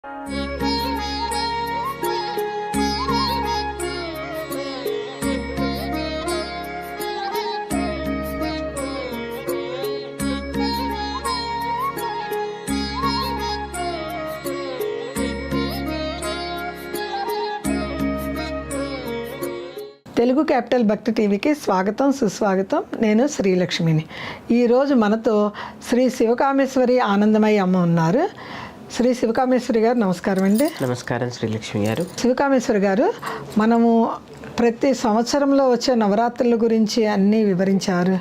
Telugu capital భక్తి టీవీకి స్వాగతం, సుస్వాగతం. నేను శ్రీలక్ష్మిని. ఈరోజు మనతో శ్రీ శివకామేశ్వరి ఆనందమయ్య అమ్మ ఉన్నారు. శ్రీ శివకామేశ్వరి గారు నమస్కారం అండి. నమస్కారం శ్రీలక్ష్మి గారు. శివకామేశ్వరి గారు, మనము ప్రతి సంవత్సరంలో వచ్చే నవరాత్రుల గురించి అన్నీ వివరించారు,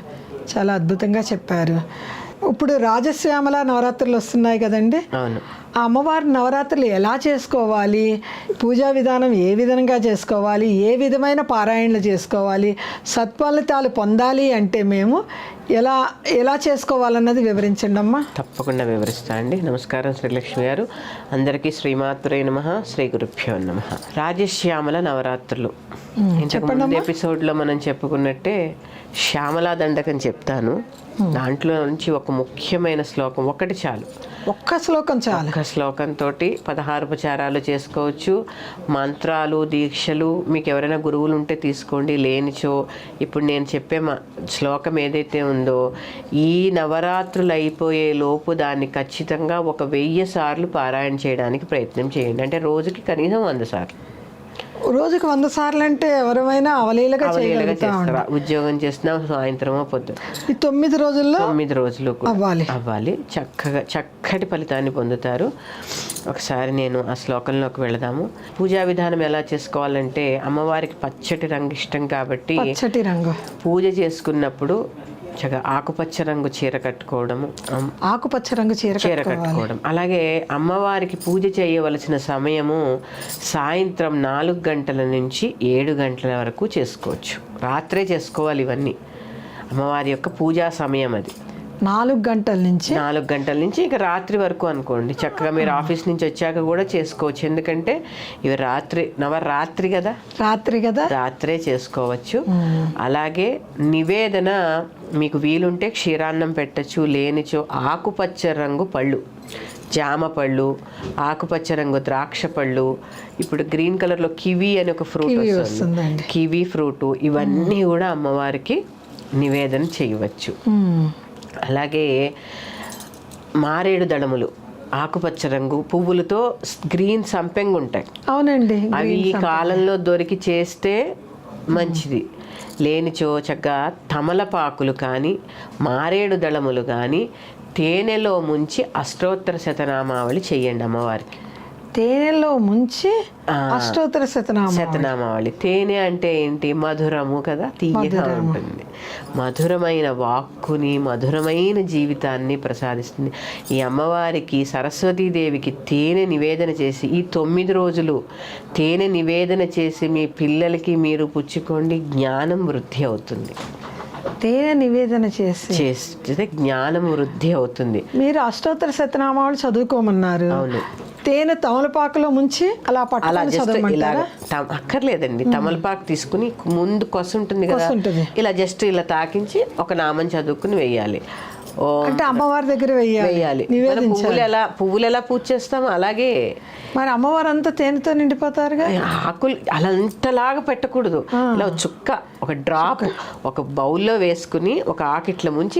చాలా అద్భుతంగా చెప్పారు. ఇప్పుడు రాజశ్యామల నవరాత్రులు వస్తున్నాయి కదండి. అవును. ఆ అమ్మవారి నవరాత్రులు ఎలా చేసుకోవాలి, పూజా విధానం ఏ విధంగా చేసుకోవాలి, ఏ విధమైన పారాయణలు చేసుకోవాలి, సత్ఫలితాలు పొందాలి అంటే మేము ఎలా ఎలా చేసుకోవాలన్నది వివరించండి అమ్మా. తప్పకుండా వివరిస్తా అండి. నమస్కారం శ్రీలక్ష్మి గారు. అందరికీ శ్రీమాత్రే నమః, శ్రీ గురుభ్యో నమః. రాజశ్యామల నవరాత్రులు ఇంతకు ముందు ఎపిసోడ్లో మనం చెప్పుకున్నట్టే శ్యామలా దండకం చెప్తాను. దాంట్లో నుంచి ఒక ముఖ్యమైన శ్లోకం ఒకటి చాలు. ఒక్క శ్లోకం చాలు. ఒక్క శ్లోకంతో 16 ఉపచారాలు చేసుకోవచ్చు. మంత్రాలు, దీక్షలు మీకు ఎవరైనా గురువులు ఉంటే తీసుకోండి, లేనిచో ఇప్పుడు నేను చెప్పే శ్లోకం ఏదైతే ఉందో ఈ నవరాత్రులు అయిపోయే లోపు దాన్ని ఖచ్చితంగా 1000 సార్లు పారాయణ చేయడానికి ప్రయత్నం చేయండి. అంటే రోజుకి కనీసం 100 సార్లు. రోజుకి 100 సార్లు అంటే ఎవరైనా అవలీలగా చేస్తారా? ఉద్యోగం చేసినా సాయంత్రమో పొద్దున ఈ 9 రోజుల్లో 9 రోజులు అవ్వాలి. చక్కటి ఫలితాన్ని పొందుతారు. ఒకసారి నేను ఆ శ్లోకంలోకి వెళదాము. పూజా విధానం ఎలా చేసుకోవాలంటే, అమ్మవారికి పచ్చటి రంగు ఇష్టం కాబట్టి పచ్చటి రంగు పూజ చేసుకున్నప్పుడు చక్కగా ఆకుపచ్చ రంగు చీర కట్టుకోవడము, ఆకుపచ్చ రంగు చీర కట్టుకోవడం. అలాగే అమ్మవారికి పూజ చేయవలసిన సమయము సాయంత్రం 4 గంటల నుంచి 7 గంటల వరకు చేసుకోవచ్చు. రాత్రే చేసుకోవాలి ఇవన్నీ. అమ్మవారి యొక్క పూజా సమయం అది 4 గంటల నుంచి ఇక రాత్రి వరకు అనుకోండి. చక్కగా మీరు ఆఫీస్ నుంచి వచ్చాక కూడా చేసుకోవచ్చు. ఎందుకంటే ఇవి నవరాత్రి కదా, రాత్రే చేసుకోవచ్చు. అలాగే నివేదన మీకు వీలుంటే క్షీరాన్నం పెట్టచ్చు, లేనిచో ఆకుపచ్చ రంగు పళ్ళు, జామ పళ్ళు, ఆకుపచ్చ రంగు ద్రాక్ష పళ్ళు, ఇప్పుడు గ్రీన్ కలర్లో కివి అని ఒక ఫ్రూట్ వస్తుంది, కివి ఫ్రూటు, ఇవన్నీ కూడా అమ్మవారికి నివేదన చేయవచ్చు. అలాగే మారేడు దళములు ఆకుపచ్చ రంగు పువ్వులతో గ్రీన్ సంపెంగ్ ఉంటాయి. అవునండి. అవి ఈ కాలంలో దొరికి చేస్తే మంచిది. లేనిచో చక్కగా తమలపాకులు కానీ మారేడు దళములు కానీ తేనెలో ముంచి అష్టోత్తర శతనామావళి చెయ్యండి అమ్మవారికి. తేనెలో ముంచి అష్టోత్తర శతనామావళి. తేనె అంటే ఏంటి? మధురము కదా, తీయగా ఉంటుంది. మధురమైన వాక్కుని, మధురమైన జీవితాన్ని ప్రసాదిస్తుంది. ఈ అమ్మవారికి, సరస్వతీదేవికి తేనె నివేదన చేసి ఈ 9 రోజులు తేనె నివేదన చేసి మీ పిల్లలకి మీరు పుచ్చుకోండి, జ్ఞానం వృద్ధి అవుతుంది. తేనె నివేదన చేస్తే జ్ఞానం వృద్ధి అవుతుంది. మీరు అష్టోత్తర శతనామావళి చదువుకోమన్నారు. అవును. తేనె తమలపాకులో ముంచి అలా అక్కర్లేదండి. తమలపాకు తీసుకుని ముందు కొస ఉంటుంది కదా, ఇలా జస్ట్ ఇలా తాకించి ఒక నామం చదువుకుని వెయ్యాలి. అంటే అమ్మవారి దగ్గర వెయ్యాలి. పువ్వులు ఎలా పూజ చేస్తామో అలాగే మరి అమ్మవారు అంతా తేనెతో నిండిపోతారుగా. ఆకులు అలా అంతలాగా పెట్టకూడదు. ఇలా చుక్క, ఒక డ్రాప్ ఒక బౌల్లో వేసుకుని ఒక ఆకు ఇట్లా ముంచి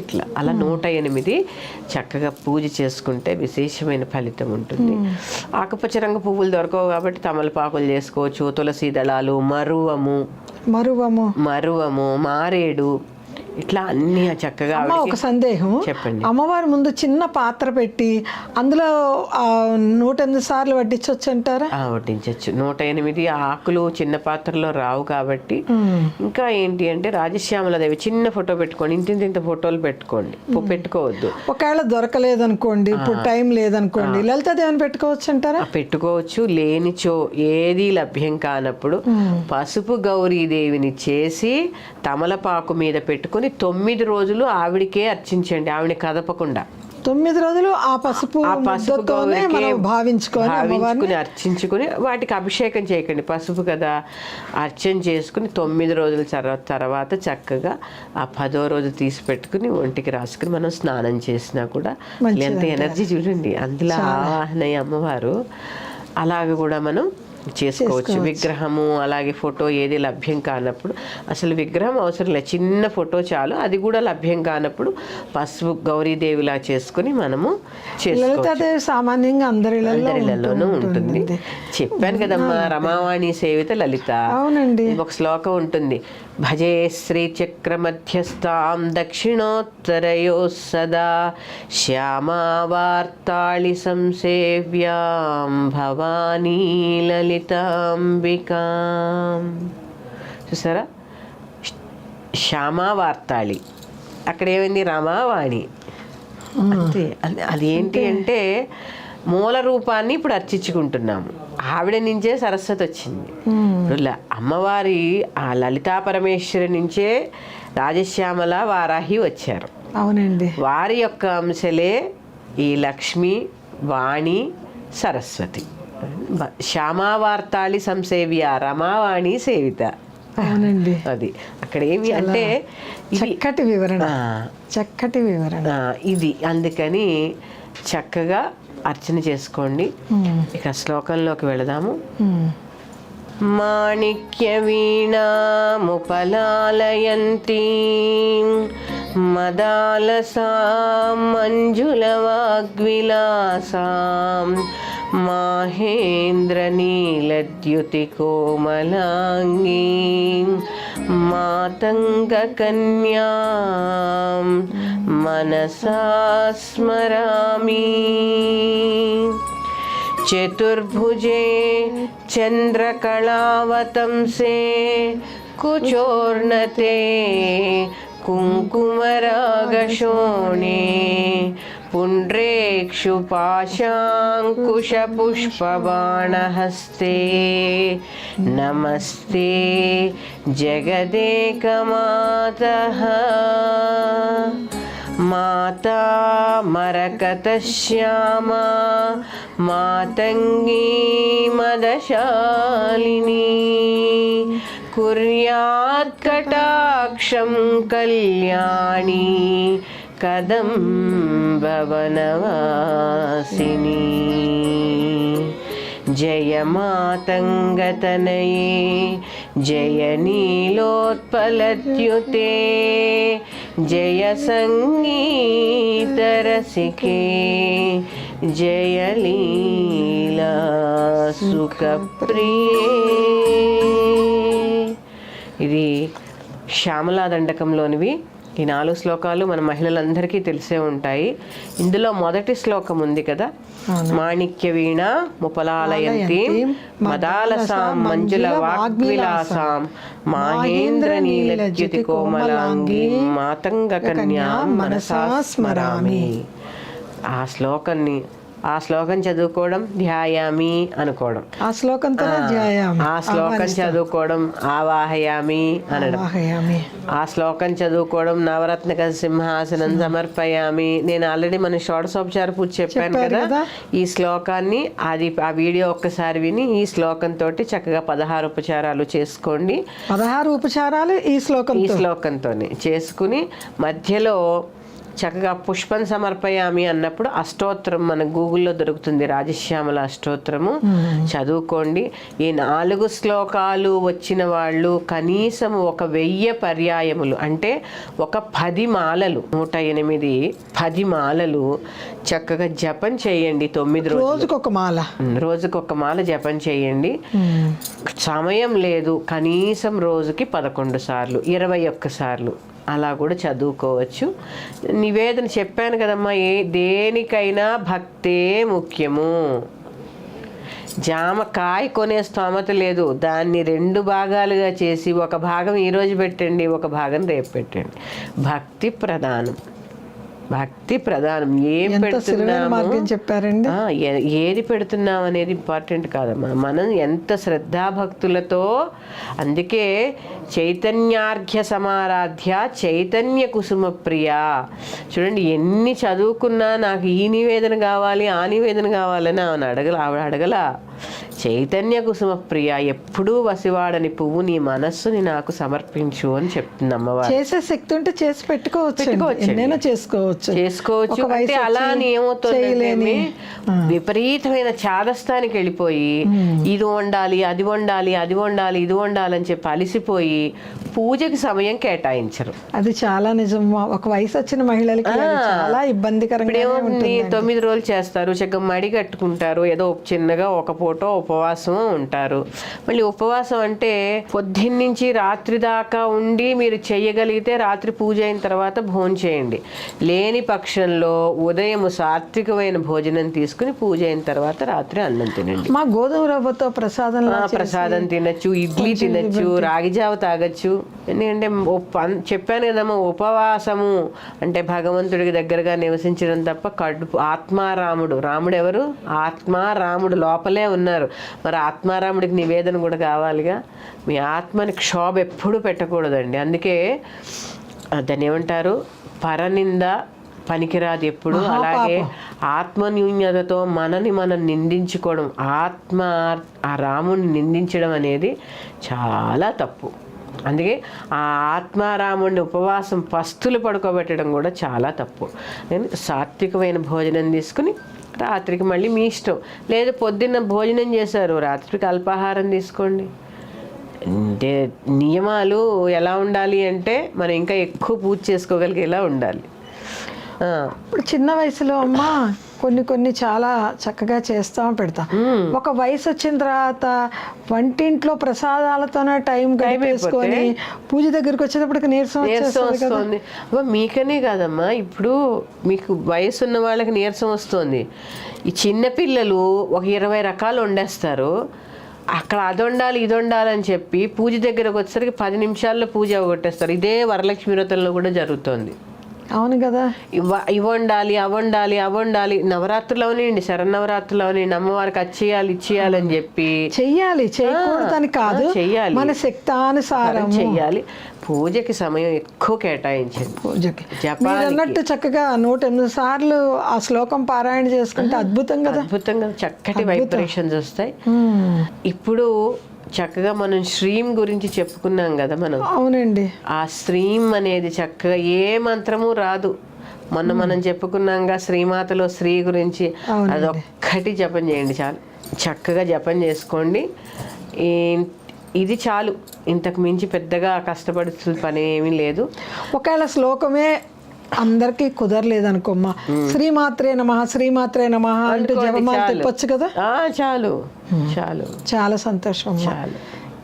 ఇట్లా అలా 108 చక్కగా పూజ చేసుకుంటే విశేషమైన ఫలితం ఉంటుంది. ఆకుపచ్చ రంగు పువ్వులు దొరకవు కాబట్టి తమలపాకులు చేసుకోవచ్చు. తులసి దళాలు, మరువము, మారేడు, ఇట్లా అన్ని చక్కగా. ఒక సందేహం, చెప్పండి. అమ్మవారి ముందు చిన్న పాత్ర పెట్టి అందులో 108 సార్లు వడ్డించవచ్చు అంటారా? వడ్డించవచ్చు. 108 ఆకులు చిన్న పాత్రలో రావు కాబట్టి. ఇంకా ఏంటి అంటే రాజశ్యామలదేవి చిన్న ఫోటో పెట్టుకోండి. ఇంత ఫోటోలు పెట్టుకోవద్దు. ఒకవేళ దొరకలేదనుకోండి, ఇప్పుడు టైం లేదనుకోండి, లలితాదేవిని పెట్టుకోవచ్చు అంటారా? పెట్టుకోవచ్చు. లేనిచో ఏది లభ్యం కానప్పుడు పసుపు గౌరీదేవిని చేసి తమలపాకు మీద పెట్టుకుని 9 రోజులు ఆవిడికే అర్చించండి, ఆవిడని కదపకుండా. 9 రోజులు ఆ పసుపు ముద్దతోనే మనం భావించుకొని అర్చించుకొని వాటికి అభిషేకం చేయకండి, పసుపు కదా, అర్చన చేసుకుని 9 రోజుల తర్వాత చక్కగా ఆ 10వ రోజు తీసి పెట్టుకుని ఒంటికి రాసుకుని మనం స్నానం చేసినా కూడా ఎంత ఎనర్జీ చూడండి, అందులో ఆవాహనయ్య అమ్మవారు. అలాగ కూడా మనం చేసుకోవచ్చు. విగ్రహము అలాగే ఫోటో ఏది లభ్యం కానప్పుడు, అసలు విగ్రహం అవసరం లేదు, చిన్న ఫోటో చాలు, అది కూడా లభ్యం కానప్పుడు పసుపు గౌరీదేవిలా చేసుకుని మనము చేసుకోవచ్చు. సామాన్యంగా అందరిలోనూ ఉంటుంది. చెప్పాను కదమ్మా, రమావాణి సేవిత లలిత. అవునండి. ఒక శ్లోకం ఉంటుంది, భజే శ్రీ చక్ర మధ్యస్థాం దక్షిణోత్తరయో సదా శ్యామావార్తాళి సంసేవ్యాం భవానీ లలితాంబికాం. చూసారా, శ్యామావార్తాళి, అక్కడ ఏమైంది, రమావాణి అంతే. అది ఏంటి అంటే మూల రూపాన్ని ఇప్పుడు అర్చించుకుంటున్నాము, ఆవిడ నుంచే సరస్వతి వచ్చింది. అమ్మవారి ఆ లలితా పరమేశ్వరి నుంచే రాజశ్యామల వారాహి వచ్చారు. అవునండి. వారి యొక్క అంశలే ఈ లక్ష్మి, వాణి, సరస్వతి. శ్యామావార్తాళి సంసేవ్య రమావాణి సేవిత. అవునండి. అది అక్కడ ఏమి అంటే చక్కటి వివరణ, చక్కటి వివరణ ఇది. అందుకని చక్కగా అర్చన చేసుకోండి. ఇక శ్లోకంలోకి వెళదాము. మాణిక్య వీణాముపలాలయంతి మదాలసాం మంజులవాగ్విలాసాం మాహేంద్ర నీలద్యుతి కోమలాంగీం మాతంగ కన్యాం మనసా స్మరామి. చతుర్భుజే చంద్రకళావతంసే కుచోర్ణతే కుంకుమరాగశోణే పుండ్రేక్షు పాశాంకుశపుష్పబాణహస్తే నమస్తే జగదేకమాతః. మాతా మరకతశ్యామా మాతంగీ మదశాలిని కుర్యాత్ కటాక్షం కళ్యాణి కదంబవనవాసిని. జయ మాతంగతనయే జయ నీలోత్పలద్యుతే జయ సంగీతరసికే జయ లీలా సుఖప్రియే. ఇది శ్యామలా దండకంలోనివి. ఈ 4 శ్లోకాలు మన మహిళలందరికీ తెలిసే ఉంటాయి. ఇందులో మొదటి శ్లోకం ఉంది కదా, మాణిక్య వీణ ముపలాలయంతి మదాలసాం మంజుల వాగ్విలాసాం మాహేంద్ర నీలద్యుతి కోమలాంగి మాతంగ కన్యాం మనసా స్మరామి. ఆ శ్లోకం చదువుకోవడం, ధ్యాయామి అనుకోవడం, ఆ శ్లోకంతో ఆ శ్లోకం చదువుకోవడం, ఆవాహయామి అనడం, ఆ శ్లోకం చదువుకోవడం, నవరత్నక సింహాసనం సమర్పయామి. నేను ఆల్రెడీ మన షోడశోపచార పూజ చెప్పాను కదా, ఈ శ్లోకాన్ని ఆ వీడియో ఒక్కసారి విని ఈ శ్లోకంతో చక్కగా 16 ఉపచారాలు చేసుకోండి. 16 ఉపచారాలు ఈ శ్లోకంతోనే చేసుకుని మధ్యలో చక్కగా పుష్పం సమర్పయామి అన్నప్పుడు అష్టోత్తరం మన గూగుల్లో దొరుకుతుంది, రాజశ్యామల అష్టోత్తరము చదువుకోండి. ఈ 4 శ్లోకాలు వచ్చిన వాళ్ళు కనీసం 1000 పర్యాయములు అంటే ఒక 10 మాలలు 108 10 మాలలు చక్కగా జపం చేయండి. 9 రోజుకొక మాల జపం చేయండి. సమయం లేదు, కనీసం రోజుకి 11 సార్లు 21 సార్లు అలా కూడా చదువుకోవచ్చు. నివేదన చెప్పాను కదమ్మా, దేనికైనా భక్తే ముఖ్యము. జామకాయ కొనే స్తోమత లేదు, దాన్ని 2 భాగాలుగా చేసి ఒక భాగం ఈరోజు పెట్టండి, ఒక భాగం రేపు పెట్టండి. భక్తి ప్రధానం. భక్తి ప్రధానం. ఏం ఎంత సులువైన మార్గం చెప్పారండి. ఏది పెడుతున్నాం అనేది ఇంపార్టెంట్ కాదమ్మా, మనం ఎంత శ్రద్ధాభక్తులతో. అందుకే చైతన్యార్ఘ్య సమారాధ్య చైతన్య కుసుమ ప్రియ. చూడండి, ఎన్ని చదువుకున్నా నాకు ఈ నివేదన కావాలి ఆ నివేదన కావాలని ఆవిడ అడగల. చైతన్య కుసుమ ప్రియ, ఎప్పుడూ వసివాడని పువ్వు నీ మనస్సుని నాకు సమర్పించు అని చెప్తుంది అమ్మవారు. చేసే శక్తి ఉంటే చేసి పెట్టుకోవచ్చు, చేసుకోవచ్చు. అంటే అలా అని ఏమవుతుంది, విపరీతమైన చాదస్తానికి వెళ్ళిపోయి ఇది వండాలి అది వండాలి అది వండాలి ఇది వండాలని చెప్పి అలిసిపోయి పూజకి సమయం కేటాయించరు. అది చాలా నిజం. ఒక వయసు వచ్చిన మహిళలకి చాలా ఇబ్బందికరంగా ఉంటుంది. 9 రోజులు చేస్తారు, చక్కగా మడి కట్టుకుంటారు, ఏదో చిన్నగా ఒక పూట ఉపవాసం ఉంటారు. మళ్ళీ ఉపవాసం అంటే పొద్దున్నుంచి రాత్రి దాకా ఉండి మీరు చేయగలిగితే రాత్రి పూజ అయిన తర్వాత భోజనం చేయండి. లేని పక్షంలో ఉదయం సాత్వికమైన భోజనం తీసుకుని పూజ అయిన తర్వాత రాత్రి అన్నం తినండి. మా గోధుమ రవ్వతో ప్రసాదం తినచ్చు, ఇడ్లీ తినచ్చు, రాగి జావ తాగొచ్చు. ఎందుకంటే చెప్పాను కదమ్మా, ఉపవాసము అంటే భగవంతుడికి దగ్గరగా నివసించడం తప్ప కడుపు. ఆత్మారాముడు, రాముడు ఎవరు? ఆత్మారాముడు లోపలే ఉన్నారు. మరి ఆత్మారాముడికి నివేదన కూడా కావాలిగా. మీ ఆత్మని క్షోభ ఎప్పుడూ పెట్టకూడదండి. అందుకే దాన్ని ఏమంటారు, పరనింద పనికిరాదు ఎప్పుడు. అలాగే ఆత్మన్యూన్యతతో మనని మనం నిందించుకోవడం, ఆ రాముడిని నిందించడం అనేది చాలా తప్పు. అందుకే ఆ ఆత్మారాముడిని ఉపవాసం పస్తులు పడుకోబెట్టడం కూడా చాలా తప్పు. నేను సాత్వికమైన భోజనం తీసుకుని రాత్రికి మళ్ళీ మీ ఇష్టం. లేదు పొద్దున్న భోజనం చేశారు, రాత్రికి అల్పాహారం తీసుకోండి. అంటే నియమాలు ఎలా ఉండాలి అంటే మనం ఇంకా ఎక్కువ పూజ చేసుకోగలిగేలా ఉండాలి. ఇప్పుడు చిన్న వయసులో అమ్మ కొన్ని చాలా చక్కగా చేస్తాం పెడతాం. ఒక వయసు వచ్చిన తర్వాత వంటింట్లో ప్రసాదాలతోనే టైం గడిపేసుకొని పూజ దగ్గరికి వచ్చేటప్పటికి నీరసం వస్తుంది. మీకనే కాదమ్మా, ఇప్పుడు మీకు వయసు ఉన్న వాళ్ళకి నీరసం వస్తుంది. ఈ చిన్నపిల్లలు ఒక 20 రకాలు వండేస్తారు. అక్కడ అది వండాలి ఇది వండాలని చెప్పి పూజ దగ్గరకు వచ్చేసరికి 10 నిమిషాల్లో పూజ అవగొట్టేస్తారు. ఇదే వరలక్ష్మి వ్రతంలో కూడా జరుగుతుంది. అవును కదా, ఇవ్వండాలి అవ్వండాలి. నవరాత్రులు అవనండి, శరన్నవరాత్రులు అవనండి, అమ్మవారికి అది ఇచ్చేయాలని చెప్పి చెయ్యాలి. చేయకూడదని కాదు, చెయ్యాలి, మన శక్తానుసారం చెయ్యాలి. పూజకి సమయం ఎక్కువ కేటాయించింది. పూజకి అన్నట్టు చక్కగా 108 సార్లు ఆ శ్లోకం పారాయణ చేసుకుంటే అద్భుతం కదా. చక్కటి వైబ్రేషన్స్ వస్తాయి. ఇప్పుడు చక్కగా మనం శ్రీం గురించి చెప్పుకున్నాం కదా మనం. అవునండి, ఆ శ్రీం అనేది చక్కగా ఏ మంత్రము రాదు. మనం చెప్పుకున్నాంగా శ్రీమాతలో శ్రీ గురించి, అదొక్కటి జపం చేయండి చాలు. చక్కగా జపం చేసుకోండి, ఇది చాలు. ఇంతకు మించి పెద్దగా కష్టపడుతున్న పని ఏమీ లేదు. ఒకవేళ శ్లోకమే అందరికి కుదరలేదనుకోమ్మా, శ్రీమాత్రే నమః శ్రీమాత్రే నమః అంటూ జపమాల తిప్పొచ్చు కదా. చాలు చాలు, చాలా సంతోషం.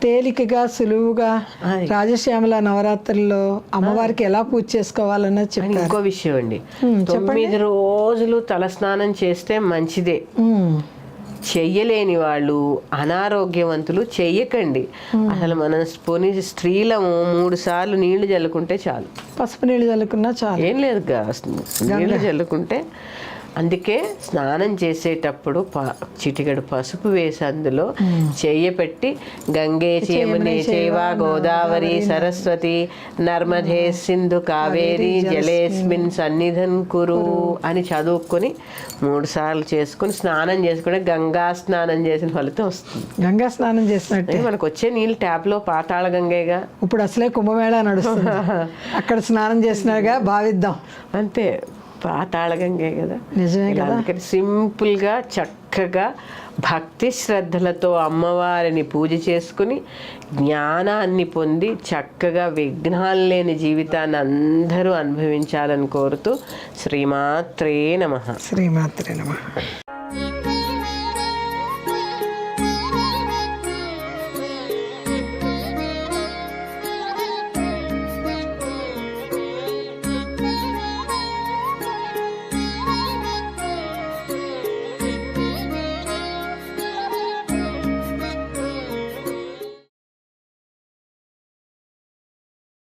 తేలికగా సులువుగా రాజశ్యామల నవరాత్రుల్లో అమ్మవారికి ఎలా పూజ చేసుకోవాలన్నది చెప్పారు. ఇంకో విషయం అండి, 9 రోజులు తలస్నానం చేస్తే మంచిదే. చెయ్యలేని వాళ్ళు, అనారోగ్యవంతులు చెయ్యకండి. అసలు మనం పోనీ స్త్రీలము 3 సార్లు నీళ్లు చల్లుకుంటే చాలు. పసుపు నీళ్ళు చల్లుకున్నా చాలు, ఏం లేదు, నీళ్లు చల్లుకుంటే. అందుకే స్నానం చేసేటప్పుడు చిటికెడు పసుపు వేసి అందులో చెయ్యి పెట్టి గంగే చేమునే చేవా గోదావరి సరస్వతి నర్మదే సింధు కావేరి జలేస్మిన్ సన్నిధన్ కురు అని చదువుకొని 3 సార్లు చేసుకుని స్నానం చేసుకుంటే గంగా స్నానం చేసిన ఫలితం వస్తుంది. గంగా స్నానం చేసినట్టే మనకు వచ్చే నీళ్ళు ట్యాప్లో పాతాళ గంగేగా. ఇప్పుడు అసలే కుంభమేళా నడుస్తుంది, అక్కడ స్నానం చేసినాగా భావిద్దాం. అంతే, పాతాళగంగే కదా. నిజమే కదా. అందుకని సింపుల్గా చక్కగా భక్తి శ్రద్ధలతో అమ్మవారిని పూజ చేసుకుని జ్ఞానాన్ని పొంది చక్కగా విఘ్నాలు లేని జీవితాన్ని అందరూ అనుభవించాలని కోరుతూ శ్రీమాత్రే నమః. శ్రీమాత్రే నమః.